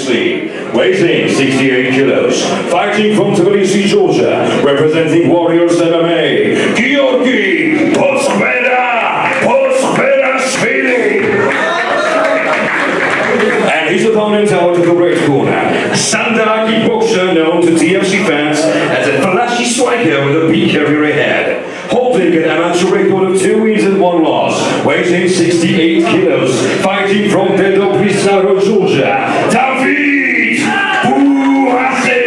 League. Weighs in 68 kilos. Fighting from Tbilisi, Georgia. Representing Warriors MMA. Georgi Pospera-Shvili. And his opponent out of the red corner. Sandaki boxer known to TFC fans as a flashy striker with a big heavy head. Holding an amateur record of 2 wins and 1 loss. Weighs in 68 kilos. Fighting from Pedro-Pizarro, Georgia. David Buase.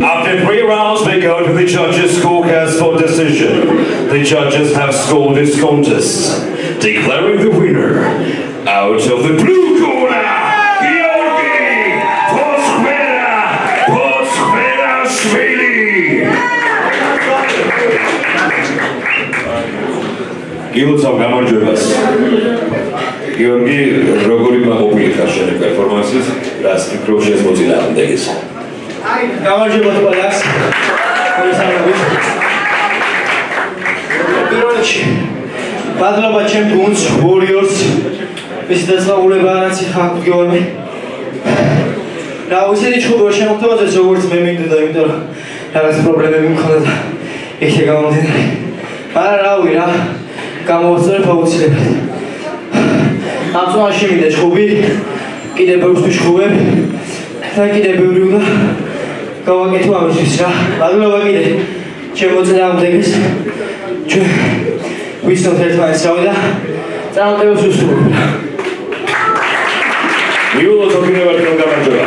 After 3 rounds, we go to the judges' scorecards for decision. the judges have scored this contest, declaring the winner out of the blue corner, Georgi Pospherashvili. Gilotsav გამარჯვებას. გიორგი, როგორი მოგფიქრა შენი პერფორმანსით? რას ფიქრობ შემოწინა ამდენს? გამარჯვება ყველას. პირველში მადლობა ჩემ გუნდს, Warriors. მისი დასწავლება რაც ხარ გიორგი. რა ისეთი ჩუბო შემოხდებოდა როგორც მე მინდოდა, იმიტომ რომ რაღაც პრობლემები მქონდა და ეხლა გამომდინარე. მაგრამ რავი რა, გამოვასწორებ აუცილებლად. ამ წვანში მინდა ჩხუბი, კიდე ბევრს ჩხუბებ და კიდე ბევრი უნდა გავაკეთო ამისთვის რა. მადლობა კიდე ჩემო წინააღმდეგეს. ჩვენ ვისწავლეთ ერთმანეთს რავი და წარმატებას ვუსურვებ. მიულო ზოგიერთი გამარჯვება.